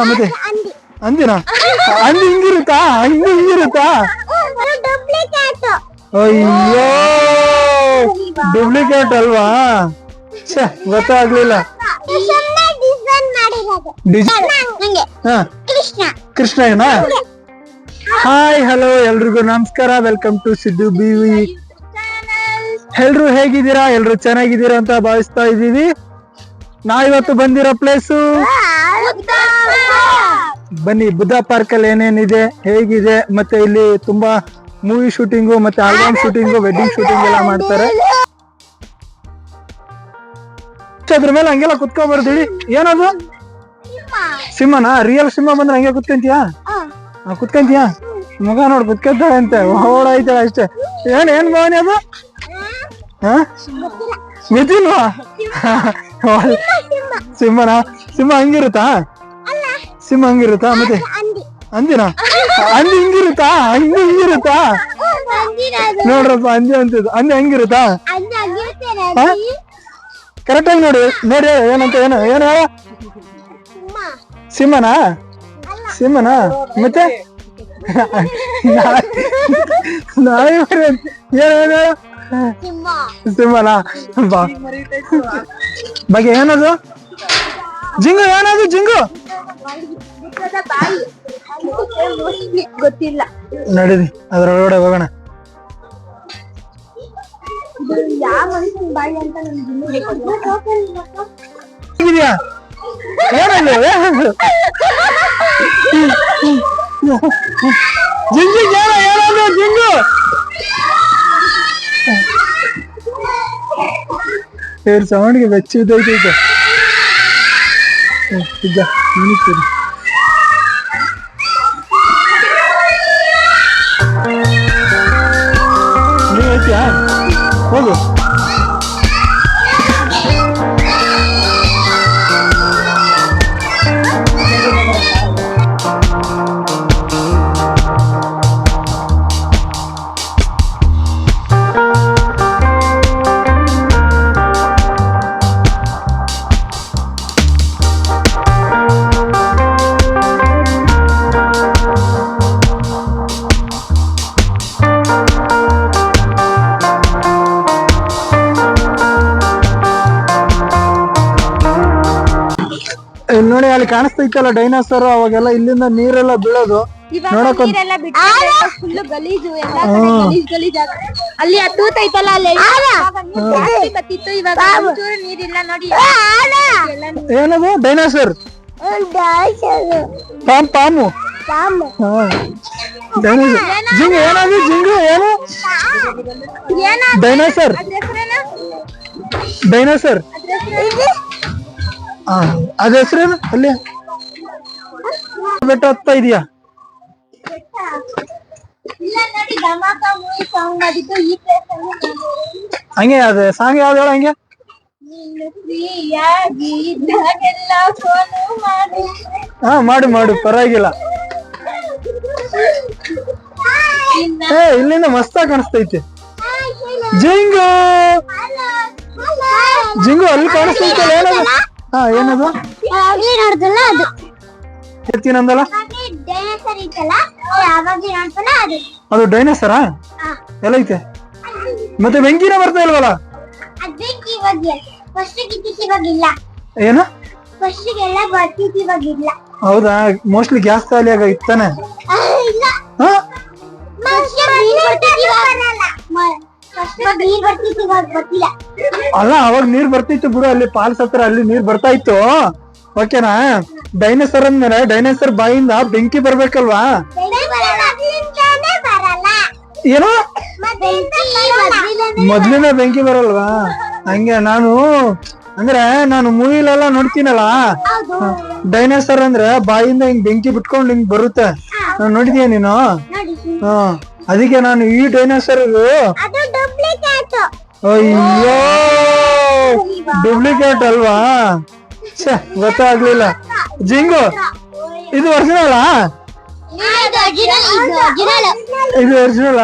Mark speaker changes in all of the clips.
Speaker 1: ಮತ್ತೆ ಅಂದಿನ ಅಂದಿ ಹಿಂಗಿರುತ್ತಾ ಹಿಂಗಿರುತ್ತಾ ಅಯ್ಯೋ ಡೂಪ್ಲಿಕೇಟ್ ಅಲ್ವಾ ಗೊತ್ತಾಗ್ಲಿಲ್ಲ ಕೃಷ್ಣಯ್ಯನಾ ಹಾಯ್ ಹಲೋ ಎಲ್ರಿಗೂ ನಮಸ್ಕಾರ ವೆಲ್ಕಮ್ ಟು ಸಿದ್ದು ಬಿವಿ ಎಲ್ರು ಹೇಗಿದ್ದೀರಾ ಎಲ್ರು ಚೆನ್ನಾಗಿದ್ದೀರಾ ಅಂತ ಭಾವಿಸ್ತಾ ಇದೀವಿ ನಾವಿವತ್ತು ಬಂದಿರೋ ಪ್ಲೇಸು ಬನ್ನಿ ಬುದ್ಧ ಪಾರ್ಕ್ ಅಲ್ಲಿ ಏನೇನಿದೆ ಹೇಗಿದೆ ಮತ್ತೆ ಇಲ್ಲಿ ತುಂಬಾ ಮೂವಿ ಶೂಟಿಂಗು ಮತ್ತೆ ಆಲ್ಬಮ್ ಶೂಟಿಂಗು ವೆಡ್ಡಿಂಗ್ ಶೂಟಿಂಗ್ ಎಲ್ಲ ಮಾಡ್ತಾರೆ ಅದ್ರ ಮೇಲೆ ಹಂಗೆಲ್ಲ ಕುತ್ಕೊಂಡ್ಬರ್ತೀವಿ ಏನದು ಸಿಂಹನಾ ರಿಯಲ್ ಸಿಂಹ ಬಂದ್ರೆ ಹಂಗೆ ಕುತ್ಕೊಂತೀಯಾ ಕುತ್ಕೊಂತೀಯಾ ಮಗ ನೋಡ್ ಕುತ್ಕೊಂತಾಳೆ ಅಂತೆ ಓಡಾಯ್ತಾಳೆ ಅಷ್ಟೇ ಏನ್ ಭವನಿ ಅದು ಗೊತ್ತಿಲ್ವಾ ಸಿಂಹನಾ ಸಿಂಹ ಹಂಗಿರುತ್ತಾ ಸಿಂಹ ಹಂಗಿರುತ್ತಾ ಮತ್ತೆ ಅಂದಿನ ಅಂದಿ ಹಿಂಗಿರುತ್ತಾ ಹಿಂಗಿರುತ್ತಾ ನೋಡ್ರಪ್ಪ ಅಂದಿ ಅಂತಿದ್ದು ಅಂದಿ ಹಂಗಿರುತ್ತಾ ಕರೆಕ್ಟ್ ಆಗಿ ನೋಡಿ ನೋಡಿ ಏನಂತ ಏನು ಹೇಳ ಸಿಂಹನಾ ಸಿಂಹನಾ ಮತ್ತೆ ನಾಯಿ ಏನ ಸಿಂಹನಾ ಬಾ ಬಗ್ಗೆ ಏನದು ಜಿಂಗು ಏನದು ಜಿಂಗು
Speaker 2: ಗೊತ್ತಿಲ್ಲ
Speaker 1: ನಡೀರಿ ಅದ್ರೊಳಗಡೆ ಹೋಗೋಣ ಜಿಂಗು ಏನದು ಜಿಂಗು ಏರ್ ಸೌಂಡ್ಗೆ ಬೆಚ್ಚಿದ್ದೈತೈತೆ ಮಿನಿಸ್ತೀರಿ ನೀವು ಐತಿಯಾ ಹೋಗು ನೋಡಿ ಅಲ್ಲಿ ಕಾಣಿಸ್ತೈತಲ್ಲ ಡೈನೋಸರ್ ಅವಾಗೆಲ್ಲ ಇಲ್ಲಿಂದ ನೀರೆಲ್ಲ ಬೀಳೋದು ನೋಡಕ್
Speaker 2: ಫುಲ್ ಗಲೀಜು ಎಲ್ಲ ಗಲೀಜ್ ಅಲ್ಲಿ ತೂತೈತಲ್ಲ ಅಲ್ಲಿ ಬತ್ತಿತ್ತು ಇವಾಗ ಒಂಚೂರು ನೀರಿಲ್ಲ ನೋಡಿ
Speaker 1: ಏನದು ಡೈನೋಸರ್ ಪಾಮು ಜಿಂಗು ಏನದು ಜಿಂಗು ಏನು ಡೈನೋಸರ್ ಡೈನೋಸರ್ ಅದ ಹೆಸರೇನು ಅಲ್ಲಿ ಬೆಟ್ಟ ಹತ್ತಾ ಇದೆಯಾ ಹಂಗೆ ಅದೇ ಸಾಂಗ್ ಯಾವ್ದು ಹೇಳ ಹಂಗೆ ಮಾಡು ಮಾಡು ಪರವಾಗಿಲ್ಲ ಇಲ್ಲಿಂದ ಮಸ್ತಾಗಿ ಕಾಣಿಸ್ತೈತಿ ಜಿಂಗು ಜಿಂಗು ಅಲ್ಲಿ ಕಾಣಿಸ್ತೈತಲ್ಲ ಏನದು ಏನದು ಎತ್ತಿನಂದಲ್ಲ ಅದು ಡೈನೋಸರಾ ಎಲ್ಲ ಐತೆ ಮತ್ತೆ ಬೆಂಕಿನ ಬರ್ತಾ ಇಲ್ವಲ್ಲ ಏನು ಹೌದಾ ಮೋಸ್ಟ್ಲಿ ಗ್ಯಾಸ್ ಖಾಲಿ ಆಗ ಇತ್ತಾನೆ ಅಲ್ಲ ಅವಾಗ ನೀರ್ ಬರ್ತಿತ್ತು ಬಿಡು ಅಲ್ಲಿ ಪಾಲ್ಸ್ ಹತ್ರ ಅಲ್ಲಿ ನೀರ್ ಬರ್ತಾ ಇತ್ತು ಓಕೆನಾ ಡೈನೋಸರ್ ಅಂದ್ಮೇಲೆ ಡೈನೋಸರ್ ಬಾಯಿಂದ ಬೆಂಕಿ ಬರ್ಬೇಕಲ್ವಾ ಏನು ಮೊದ್ಲಿನ ಬೆಂಕಿ ಬರಲ್ವಾ ಹಂಗೆ ನಾನು ಮೂವಿಲೆಲ್ಲ ನೋಡ್ತೀನಲ್ಲ ಡೈನೋಸರ್ ಅಂದ್ರೆ ಬಾಯಿಂದ ಹಿಂಗ್ ಬೆಂಕಿ ಬಿಟ್ಕೊಂಡು ಹಿಂಗ್ ಬರುತ್ತೆ ನೋಡಿದ್ಯಾ ನೀನು ಅದಕ್ಕೆ ನಾನು ಈ ಡೈನೋಸರ್ ಅಯ್ಯೋ ಡೂಪ್ಲಿಕೇಟ್ ಅಲ್ವಾ ಗೊತ್ತಾಗ್ಲಿಲ್ಲ ಜಿಂಗು ಇದು ಒರಿಜಿನಲ್ ಇದು ಒರಿಜಿನಲ್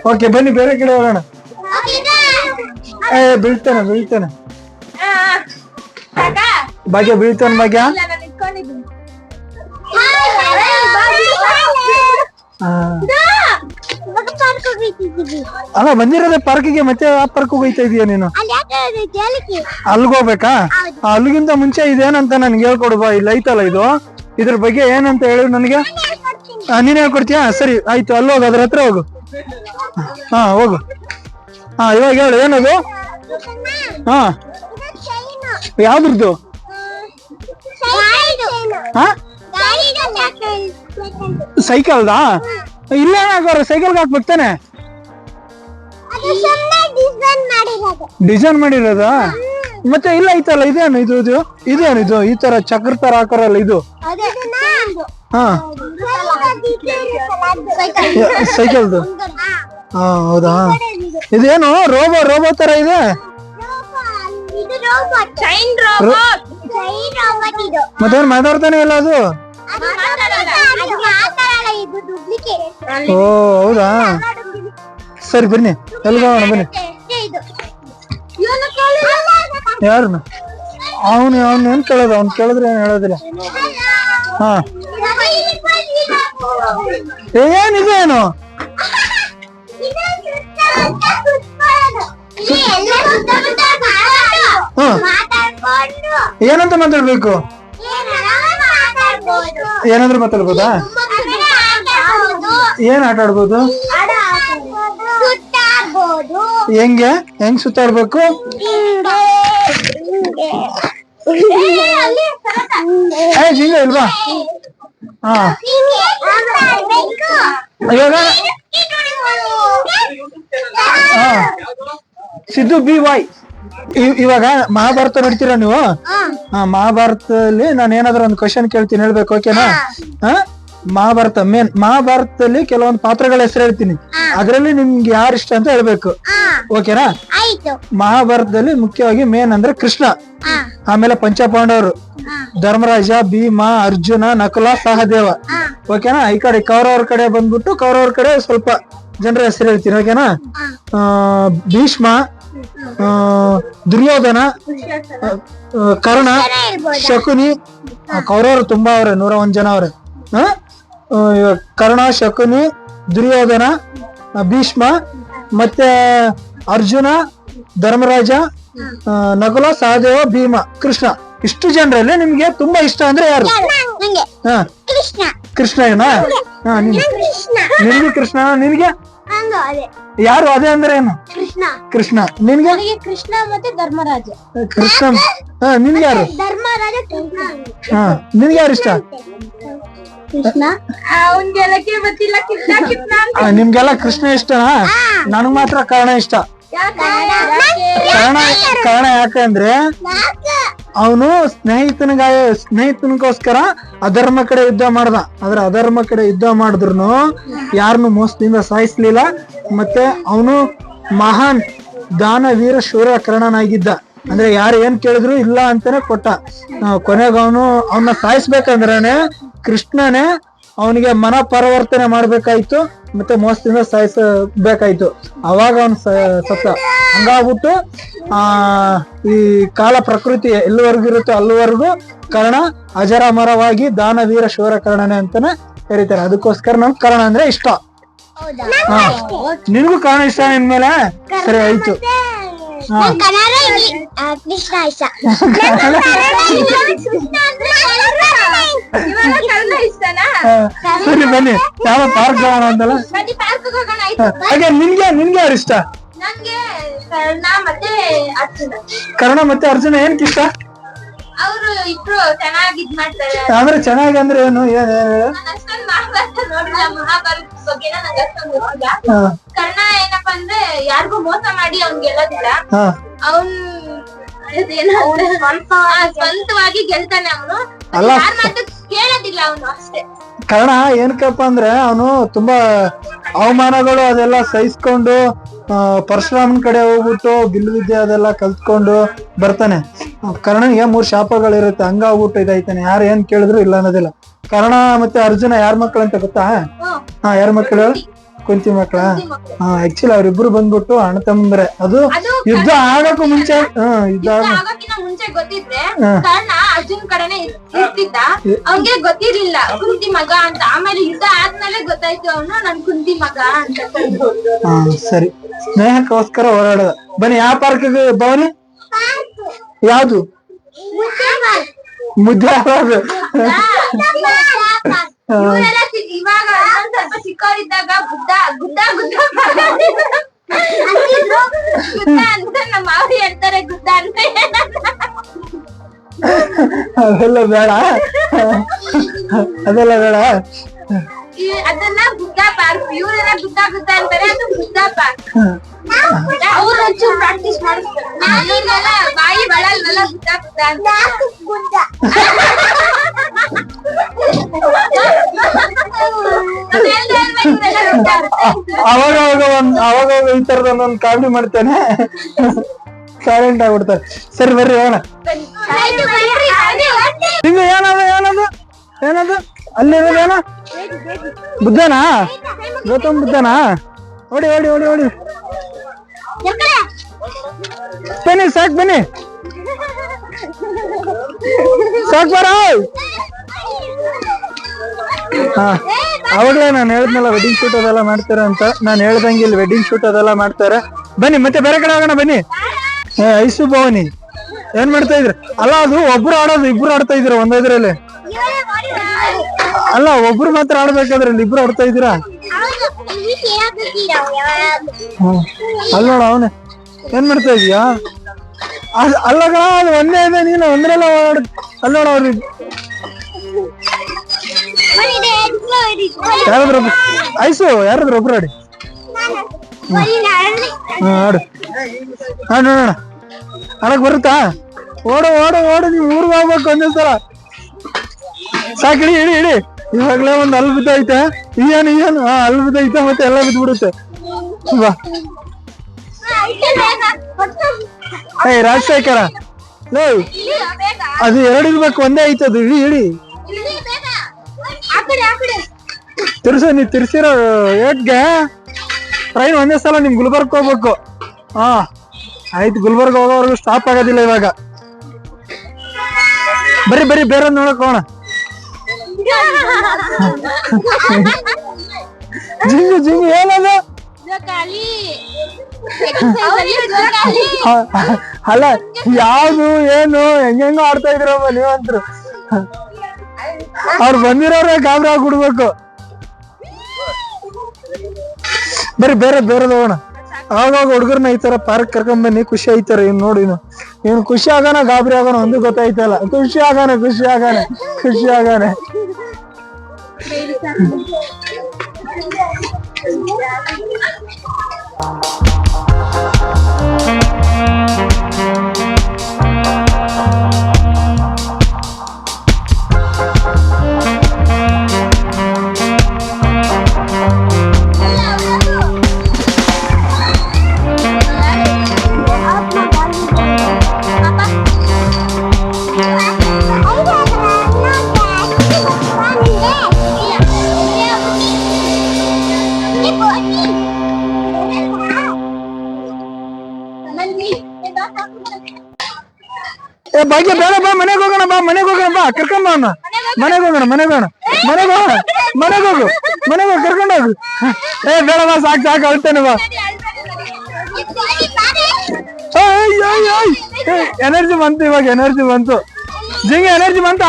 Speaker 1: ಓಕೆ ಬನ್ನಿ ಬೇರೆ ಕಡೆ ಹೋಗೋಣ ಬೀಳ್ತಾನೆ
Speaker 2: ಸಾಕಾ?
Speaker 1: ಭಾಗ್ಯ ಬೀಳ್ತಾನ ಭಾಗ್ಯ.
Speaker 2: ಇಲ್ಲ, ನಾನು ಇಟ್ಕೊಂಡಿದ್ದೀನಿ.
Speaker 1: ಹಾ. ಅಲ್ಲ ಬಂದಿರೋದೇ ಪಾರ್ಕಿಗೆ, ಮತ್ತೆ ಆ ಪಾರ್ಕ್ ಹೋಗ್ತಾ ಇದೀಯ ನೀನು? ಅಲ್ಗ್ ಹೋಗ್ಬೇಕಾ? ಅಲ್ಲಿಗಿಂತ ಮುಂಚೆ ಇದೇನಂತ ನನ್ಗೆ ಹೇಳ್ಕೊಡು ಬಾ. ಇಲ್ಲಿ ಐತಲ್ಲ ಇದು, ಇದ್ರ ಬಗ್ಗೆ ಏನಂತ ಹೇಳಿ ನನಗೆ. ನೀನ್ ಹೇಳ್ಕೊಡ್ತೀಯಾ? ಸರಿ ಆಯ್ತು, ಅಲ್ಲಿ ಹೋಗು, ಅದ್ರ ಹತ್ರ ಹೋಗು. ಹಾ ಹೋಗು. ಹಾ ಇವಾಗ ಹೇಳು ಏನದು? ಹಾ ಯಾವ್ದ್ರದ್ದು? ಹಾ ಸೈಕಲ್ದಾ? ಇಲ್ಲ ಹಾಕೋರು ಸೈಕಲ್ಗೆ ಹಾಕ್ಬೇಕು ತಾನೆ? ಡಿಸೈನ್ ಮಾಡಿರೋದ? ಮತ್ತೆ ಇಲ್ಲ ಐತಲ್ಲ, ಇದೇನು ಇದು? ಇದೇನು ಇದು? ಈ ತರ ಚಕ್ರ ತರ ಹಾಕೋರಲ್ಲ ಇದು? ಹಾ ಸೈಕಲ್ದು. ಹಾ ಹೌದಾ? ಇದೇನು ರೋಬೋ ತರ ಇದೆ? ಮತ್ತೇನ್ ಮಾತಾಡ್ತಾನೆ ಇಲ್ಲ ಅದು? ಓ ಹೌದಾ? ಸರಿ ಬನ್ನಿ, ಎಲ್ಗೋಣ ಬನ್ನಿ. ಯಾರನ್ನ? ಅವನು ಏನ್ ಕೇಳೋದು? ಅವ್ನು ಕೇಳಿದ್ರೆ ಏನ್ ಹೇಳೋದಿಲ್ಲ. ಹಾ ಏನಿದೇನು? ಏನಂತ ಮಾತಾಡ್ಬೇಕು? ಏನಾದ್ರೂ ಮಾತಾಡ್ಬೋದಾ? ಏನ್ ಆಟ ಆಡ್ಬೋದು? ಹೆಂಗ್ ಸುತ್ತಾಡ್ಬೇಕು? ಜಿಂಗ ಇಲ್ವಾ? ಹಾ ಇವಾಗ ಸಿದ್ದು BY. ಇವಾಗ ಮಹಾಭಾರತ ನೋಡ್ತೀರಾ ನೀವು? ಮಹಾಭಾರತದಲ್ಲಿ ನಾನು ಏನಾದ್ರು ಒಂದು ಕ್ವಶನ್ ಕೇಳ್ತೀನಿ, ಹೇಳ್ಬೇಕು, ಓಕೆನಾ? ಮಹಾಭಾರತದಲ್ಲಿ ಕೆಲವೊಂದು ಪಾತ್ರಗಳ ಹೆಸರು ಹೇಳ್ತೀನಿ, ಅದ್ರಲ್ಲಿ ನಿಮ್ಗೆ ಯಾರು ಇಷ್ಟ ಅಂತ ಹೇಳ್ಬೇಕು, ಓಕೆನಾ? ಮಹಾಭಾರತದಲ್ಲಿ ಮುಖ್ಯವಾಗಿ ಮೇನ್ ಅಂದ್ರೆ ಕೃಷ್ಣ, ಆಮೇಲೆ ಪಂಚಪಾಂಡವರು, ಧರ್ಮರಾಜ, ಭೀಮ, ಅರ್ಜುನ, ನಕುಲ, ಸಹದೇವ, ಓಕೆನಾ? ಈ ಕಡೆ ಕೌರವ್ರ ಕಡೆ ಬಂದ್ಬಿಟ್ಟು ಕೌರವ್ರ ಕಡೆ ಸ್ವಲ್ಪ ಜನರ ಹೆಸರು ಹೇಳ್ತೀನಿ, ಓಕೆನಾ? ಭೀಷ್ಮ, ದುರ್ಯೋಧನ, ಕರ್ಣ, ಶಕುನಿ. ಕೌರವರು ತುಂಬಾ ಅವ್ರೆ, 101 ಜನ ಅವ್ರೆ. ಕರ್ಣ, ಶಕುನಿ, ದುರ್ಯೋಧನ, ಭೀಷ್ಮ, ಮತ್ತೆ ಅರ್ಜುನ, ಧರ್ಮರಾಜ, ನಕುಲ, ಸಹದೇವ, ಭೀಮ, ಕೃಷ್ಣ. ಇಷ್ಟು ಜನರಲ್ಲಿ ನಿಮ್ಗೆ ತುಂಬಾ ಇಷ್ಟ ಅಂದ್ರೆ ಯಾರು? ಕೃಷ್ಣ ಏನಾ? ನಿನ್ಗೆ ಕೃಷ್ಣ. ನಿನ್ಗೆ ಯಾರು? ಅದೇ ಅಂದ್ರೆ ಏನು? ಕೃಷ್ಣ. ನಿನ್ಗೆ?
Speaker 2: ಕೃಷ್ಣ ಮತ್ತೆ ಧರ್ಮರಾಜ.
Speaker 1: ಕೃಷ್ಣ. ನಿನ್ಗೆ ಯಾರು?
Speaker 2: ಧರ್ಮರಾಜ.
Speaker 1: ನಿನ್ಗೆ ಯಾರು ಇಷ್ಟ?
Speaker 2: ಕೃಷ್ಣ.
Speaker 1: ನಿಮ್ಗೆಲ್ಲ ಕೃಷ್ಣ ಇಷ್ಟನಾ? ನನಗ್ ಮಾತ್ರ ಕರ್ಣ ಇಷ್ಟ. ಕಾರಣ ಯಾಕಂದ್ರೆ ಅವನು ಸ್ನೇಹಿತನಿಗೋಸ್ಕರ ಅಧರ್ಮ ಕಡೆ ಯುದ್ಧ ಮಾಡ್ದ. ಆದ್ರೆ ಅಧರ್ಮ ಕಡೆ ಯುದ್ಧ ಮಾಡಿದ್ರು ಯಾರನ್ನು ಮೋಸದಿಂದ ಸಾಯಿಸ್ಲಿಲ್ಲ. ಮತ್ತೆ ಅವನು ಮಹಾನ್ ದಾನವೀರ ಶೂರ ಕರ್ಣನಾಗಿದ್ದ. ಅಂದ್ರೆ ಯಾರು ಏನ್ ಕೇಳಿದ್ರು ಇಲ್ಲ ಅಂತಾನೆ ಕೊಟ್ಟ. ಕೊನೆಗೆ ಅವನ್ನ ಸಾಯಿಸ್ಬೇಕಂದ್ರೇನೆ ಕೃಷ್ಣನೇ ಅವನಿಗೆ ಮನ ಪರಿವರ್ತನೆ ಮಾಡ್ಬೇಕಾಯ್ತು, ಮತ್ತೆ ಮೋಸದಿಂದ ಸಾಯಿಸಬೇಕಾಯ್ತು. ಅವಾಗ ಅವನು ಸತ್ತ. ಹಂಗಾಗ್ಬಿಟ್ಟು ಈ ಕಾಲ ಪ್ರಕೃತಿ ಎಲ್ಲಿವರೆಗೂ ಇರುತ್ತೋ ಅಲ್ಲಿವರೆಗೂ ಕರ್ಣ ಅಜರಾಮರವಾಗಿ ದಾನವೀರ ಶೂರ ಕರ್ಣನೆ ಅಂತಾನೆ ಕರೀತಾರೆ. ಅದಕ್ಕೋಸ್ಕರ ನಮ್ಗೆ ಕರ್ಣ ಅಂದ್ರೆ ಇಷ್ಟ. ನಿನ್ಗೂ ಕರ್ಣ ಇಷ್ಟ ನಿನ್ಮೇಲೆ? ಸರಿ ಆಯ್ತು. ಸರಿ ಬನ್ನಿ, ಯಾವ ಪಾರ್ಕ್ ಹೋಗೋಣ ಅಂತಲ್ಲ? ಹಾಗೆ ನಿನ್ಗೆ ಯಾರು ಇಷ್ಟ? ಕರ್ಣ ಮತ್ತೆ ಅರ್ಜುನ ಏನಕ್ಕೆ ಇಷ್ಟ?
Speaker 2: ಅವರು ಇಬ್ರು ಚೆನ್ನಾಗಿ ಇದ್ ಮಾಡ್ತಾರೆ.
Speaker 1: ಅಂದ್ರೆ ಚೆನ್ನಾಗಿ ಅಂದ್ರೆ ಏನು?
Speaker 2: ಮಹಾಭಾರತ ನೋಡಿಲ್ಲ, ಮಹಾಭಾರತ ಬಗ್ಗೆ ನಂಗೆ ಅಷ್ಟೊಂದು ಗೊತ್ತಿಲ್ಲ. ಕರ್ಣ ಏನಪ್ಪಾ ಅಂದ್ರೆ ಯಾರಿಗೂ ಮೋಸ ಮಾಡಿ ಅವ್ನ್ ಗೆಲ್ಲೋದಿಲ್ಲ. ಅವ್ನ್ ಸ್ವಂತವಾಗಿ ಗೆಲ್ತಾನೆ. ಅವನು ಯಾರ ಮಾತು ಕೇಳೋದಿಲ್ಲ ಅವನು ಅಷ್ಟೇ.
Speaker 1: ಕರ್ಣ ಏನಕ್ಕಪ್ಪ ಅಂದ್ರೆ ಅವನು ತುಂಬಾ ಅವಮಾನಗಳು ಅದೆಲ್ಲ ಸಹಿಸ್ಕೊಂಡು ಪರಶುರಾಮನ್ ಕಡೆ ಹೋಗ್ಬಿಟ್ಟು ಬಿಲ್ಲು ವಿದ್ಯೆ ಅದೆಲ್ಲ ಕಲ್ತ್ಕೊಂಡು ಬರ್ತಾನೆ. ಕರ್ಣನಿಗೆ 3 ಶಾಪಗಳಿರುತ್ತೆ. ಹಂಗಾಗ್ಬಿಟ್ಟು ಇದಾಯ್ತಾನೆ. ಯಾರು ಏನ್ ಕೇಳಿದ್ರು ಇಲ್ಲ ಅನ್ನೋದಿಲ್ಲ. ಕರ್ಣ ಮತ್ತೆ ಅರ್ಜುನ ಯಾರ ಮಕ್ಳು ಅಂತ ಗೊತ್ತಾ? ಯಾರ ಮಕ್ಳು? ಕುಂತಿ ಮಕ್ಳ. ಆಕ್ಚುಲಿ ಅವ್ರಿಬ್ರು ಬಂದ್ಬಿಟ್ಟು ಅಣ್ಣ ತಮ್ಮಂದ್ರೆ. ಅದು ಯುದ್ಧ ಆಗಕ್ಕೂ ಮುಂಚೆ ಯುದ್ಧ
Speaker 2: ಮುಂಚೆ ಗೊತ್ತಿದ್ರೆ ಕರ್ಣ ಅರ್ಜುನ್ ಕಡೆನೆ ಇರ್ತಿದ್ದ. ಅವ್ನ್ಗೆ ಗೊತ್ತಿರ್ಲಿಲ್ಲ ಕುಂತಿ ಮಗ ಅಂತ. ಆಮೇಲೆ ಯುದ್ಧ ಆದ್ಮೇಲೆ ಗೊತ್ತಾಯ್ತು ಅವನು ನನ್ ಕುಂತಿ ಮಗ ಅಂತ.
Speaker 1: ಸರಿ, ಸ್ನೇಹಕ್ಕೋಸ್ಕರ ಹೋರಾಡೋದು. ಬನ್ನಿ, ಯಾವ ಪಾರ್ಕ್ ಭವಾನಿ? ಯಾವ್ದು? ಮುದ್ದೆ
Speaker 2: ಇವಾಗ ಸ್ವಲ್ಪ ಚಿಕ್ಕವರಿದ್ದಾಗ ಗುಡ್ಡ ಗುಡ್ಡ ಗುಡ್ಡ ಗುಡ್ಡ ಅಂತ ನಮ್ಮ ಮಾವಿ ಹೇಳ್ತಾರೆ. ಗುಡ್ಡ ಅಂತ
Speaker 1: ಅದೆಲ್ಲ ಬೇಡ, ಅದೆಲ್ಲ ಬೇಡ.
Speaker 2: ಅದನ್ನ ಗುಡ್ಡ ಪಾರ್ಕ್, ಇವರೆಲ್ಲ ಗುಡ್ಡ ಗುಡ್ಡ ಅಂತಾರೆ. ಅದು ಗುಡ್ಡ ಪಾರ್ಕ್. ಅವ್ರು ಒಂಚೂರು ಪ್ರಾಕ್ಟೀಸ್ ಮಾಡಿಸ್ತಾರೆ. ನಾನೆಲ್ಲ ಬಾಯಿ ಬಳಲ್ವಲ್ಲ ಗುಡ್ಡ ಗುಡ್ಡ ಅಂತ.
Speaker 1: ಅವಾಗ ಈ ತರದ ಒಂದೊಂದು ಕಾಮಿಡಿ ಮಾಡ್ತೇನೆ, ಸೈಲೆಂಟ್ ಆಗ್ಬಿಡ್ತಾರೆ. ಸರಿ ಬರ್ರಿ ಹೋಗೋಣ. ಹಿಂಗ ಏನದು ಏನದು ಏನದು ಅಲ್ಲಿರೋದು ಏನ? ಬುದ್ಧನಾ? ಗೌತಮ್ ಬುದ್ಧನಾ? ಓಡಿ ಓಡಿ ಓಡಿ ಓಡಿ ಬನ್ನಿ, ಸಾಕ್ ಬನ್ನಿ, ಸಾಕ್ ಬರ. ಹಾ, ಅವಾಗ್ಲೇ ನಾನು ಹೇಳಿದ್ನಲ್ಲ ವೆಡ್ಡಿಂಗ್ ಶೂಟ್ ಅದೆಲ್ಲ ಮಾಡ್ತಾರೆ ಅಂತ. ನಾನು ಹೇಳ್ದಂಗೆ ಇಲ್ಲಿ ವೆಡ್ಡಿಂಗ್ ಶೂಟ್ ಅದೆಲ್ಲ ಮಾಡ್ತಾರೆ. ಬನ್ನಿ, ಮತ್ತೆ ಬೇರೆ ಕಡೆ ಹೋಗೋಣ ಬನ್ನಿ. ಐಸು ಭವಾನಿ ಏನ್ ಮಾಡ್ತಾ ಇದ್ರಿ? ಅಲ್ಲ, ಅದು ಒಬ್ರು ಆಡೋದು, ಇಬ್ರು ಆಡ್ತಾ ಇದ್ರ ಒಂದೈದ್ರಲ್ಲಿ? ಅಲ್ಲ, ಒಬ್ರು ಮಾತ್ರ ಆಡ್ಬೇಕಾದ್ರಲ್ಲಿ ಇಬ್ರು ಆಡ್ತಾ ಇದ್ದೀರಾ? ಅಲ್ಲ ನೋಡ, ಅವನೇ ಏನ್ ಮಾಡ್ತಾ ಇದೀಯಾ? ಅಲ್ಲ ಕಣ, ಅದು ಒಂದೇ ಇದೆ, ನೀನು ಒಂದ್ರೆಲ್ಲ ಅಲ್ಲ ನೋಡ. ಅವ್ರಿಗೆ ಯಾರಾದ್ರೊಬ್ರು ಐಸು, ಯಾರಾದ್ರೂ ಒಬ್ರು ಆಡಿ. ಆಡು ಆಡು ನೋಡೋಣ. ಆಡಕ್ ಬರುತ್ತಾ? ಓಡು ಓಡು ಓಡು, ನೀವು ಊರ್ಗ್ ಹೋಗ್ಬೇಕು ಒಂದೇ ಸಲ. ಸಾಕು, ಇಡಿ ಇಡಿ ಇಡಿ. ಇವಾಗ್ಲೇ ಒಂದ್ ಅಲ್ಲಿ ಬಿದ್ದೈತೆ. ಏನು ಏನು? ಅಲ್ಲಿ ಬಿದ್ದೈತೆ, ಮತ್ತೆ ಎಲ್ಲ ಬಿದ್ದ್ಬಿಡುತ್ತೆ. ಬಾ. ಏಯ್ ರಾಜಶೇಖರ, ಲೋ ಅದು ಎರಡು ಇರ್ಬೇಕು, ಒಂದೇ ಐತದು. ಇಡಿ ಇಡಿ, ತಿರ್ಸು. ನೀ ತಿರ್ಸಿರೋ ಏಟ್ಗೆ ಟ್ರೈನ್ ಒಂದೇ ಸಲ ನಿಮ್ ಗುಲ್ಬರ್ಗ್ ಹೋಗ್ಬೇಕು. ಹಾ ಆಯ್ತು, ಗುಲ್ಬರ್ಗ್ ಹೋಗೋವರೆಗೂ ಸ್ಟಾಪ್ ಆಗೋದಿಲ್ಲ ಇವಾಗ. ಬರೀ ಬರೀ ಬೇರೆ ನೋಡಕ್ ಹೋಗೋಣ. ಜಿಂಗು ಜಿಂಗು ಏನದು? ಅಲ್ಲ, ಯಾವ್ದು ಏನು ಹೆಂಗೋ ಆಡ್ತಾ ಇದ್ರಮ್ಮ ನೀವಂತ್ರು. ಅವ್ರು ಬಂದಿರೋರೇ ಗಾಬ್ರಿ ಆಗ್ಬಿಡ್ಬೇಕು. ಬರೀ ಬೇರೆ ಬೇರೆದ್ ಹೋಗೋಣ. ಆವಾಗ ಹುಡುಗರ್ನ ಈ ತರ ಪಾರ್ಕ್ ಕರ್ಕೊಂಡ್ ಬನ್ನಿ, ಖುಷಿ ಐತಾರ. ಇವ್ನು ನೋಡಿ, ಇವ್ನು ಖುಷಿ ಆಗೋಣ ಗಾಬರಿ ಆಗೋಣ ಒಂದು ಗೊತ್ತಾಯ್ತಲ್ಲ. ಖುಷಿ ಆಗೋಣ ಖುಷಿ ಆಗೋಣ ಖುಷಿ ಆಗೋಣ. ಭಾಗ್ಯ ಬೇಡ, ಬಾ ಮನೆಗೆ ಹೋಗೋಣ. ಬಾ ಮನೆಗೆ ಹೋಗೋಣ, ಬಾ ಕರ್ಕೊಂಡ್ ಬಾ. ಮನೆಗೆ ಹೋಗೋಣ, ಮನೆಗೆ ಹೋಗೋಣ, ಮನೆಗೆ ಹೋಗೋಣ, ಮನೆಗೆ ಹೋಗು, ಮನೆಗೆ ಹೋಗಿ ಕರ್ಕೊಂಡು ಹೋಗು. ಬೇಡ ಬಾ, ಸಾಕು ಸಾಕು, ಅಳ್ತೇನೆ ಬಾ. ಎನರ್ಜಿ ಬಂತು ಇವಾಗ, ಎನರ್ಜಿ ಬಂತು. ಜಿಂಗೆ ಎನರ್ಜಿ ಬಂತ.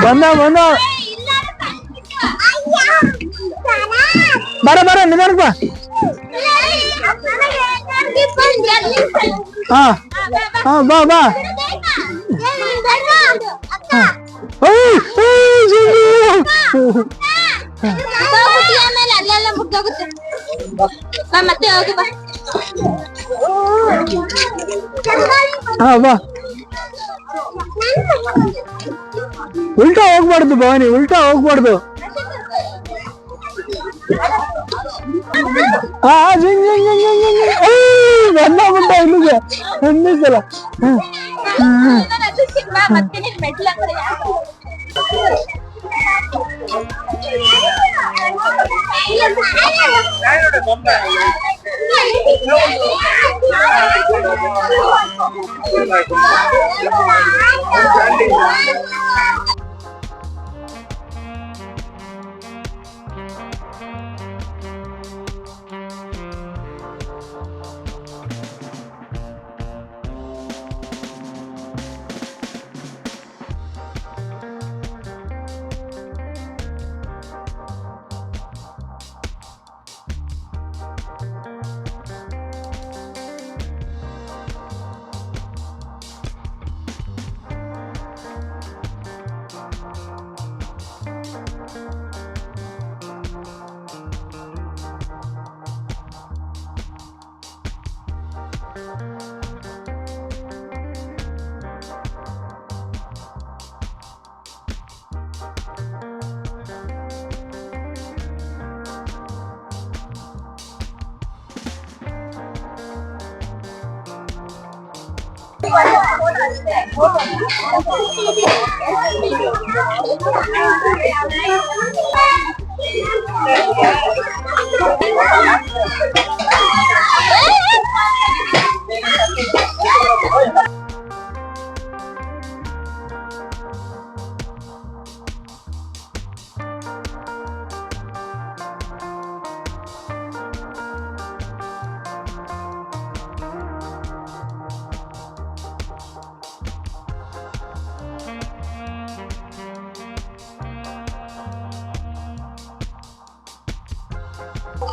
Speaker 1: ಬಂದ ಬಂದ, ಬರ ಬರ, ನಿಧಾನಕ್ಕೆ ಬಾ. ಹಾ ಹಾ, ಬಾ ಬಾ. ಹಾ ಬಾ. ಉಲ್ಟಾ ಹೋಗ್ಬಾರ್ದು ಭವಾನಿ, ಉಲ್ಟಾ ಹೋಗ್ಬಾರ್ದು. ಹಾ ಜಿಂಗ್ ಜಿಂಗ್ ಜಿಂಗ್ ಜಿಂಗ್ ಜಿಂಗ್ ಬಂದ ಬಂದ ಇಲ್ಲಿಗೆ ಒಂದೇ ಸಲ.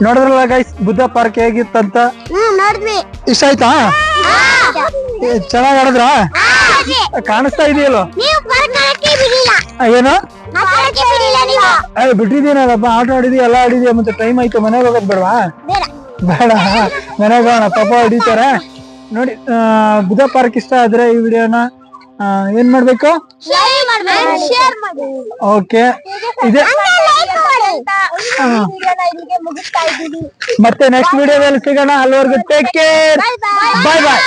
Speaker 1: ನೋಡಿದ್ರಲ್ಲ ಗೈಸ್ ಬುದ್ಧ ಪಾರ್ಕ್ ಹೇಗಿತ್ತಂತ
Speaker 3: ನೋಡಿದ್ವಿ.
Speaker 1: ಇಷ್ಟ ಆಯ್ತಾ? ಚೆನ್ನಾಗ್ ಆಡಿದ್ರ? ಕಾಣಿಸ್ತಾ ಇದೆಯಲ್ಲ
Speaker 3: ನೀವು ಬರ್ಕಳಕ್ಕೆ ಬಿಡಿಲ್ಲ.
Speaker 1: ಏನು
Speaker 3: ಮಾತಾಡಕ್ಕೆ ಬಿಡಿಲ್ಲ ನೀವು.
Speaker 1: ಬಿಟ್ಟಿದ್ದೀನಲ್ಲಪ್ಪ, ಆಟ ಆಡಿದ್ವಿ ಎಲ್ಲ ಆಡಿದ್ವಿ, ಮತ್ತೆ ಟೈಮ್ ಆಯ್ತು, ಮನೆಗೆ ಹೋಗೋದ್ ಬೇಡವಾ?
Speaker 3: ಬೇಡ.
Speaker 1: ಬೇಡ, ಮನೆಗೆ ಹೋಗೋಣ, ಪಾಪ ಹೊಡಿತಾರೆ. ನೋಡಿ ಬುದ್ಧ ಪಾರ್ಕ್ ಇಷ್ಟ ಆದ್ರೆ ಈ ವಿಡಿಯೋನ ಏನ್ ಮಾಡ್ಬೇಕು?
Speaker 3: ಶೇರ್ ಮಾಡಿ.
Speaker 1: ಓಕೆ, ಇದೆ
Speaker 2: ಇಲ್ಲಿಗೆ ಮುಗಿಸ್ತಾ ಇದ್ದೀವಿ.
Speaker 1: ಮತ್ತೆ ನೆಕ್ಸ್ಟ್ ವಿಡಿಯೋದಲ್ಲಿ ಸಿಗೋಣ. ಅಲ್ಲಿವರೆಗೂ ಟೇಕ್ ಕೇರ್, ಬಾಯ್ ಬಾಯ್.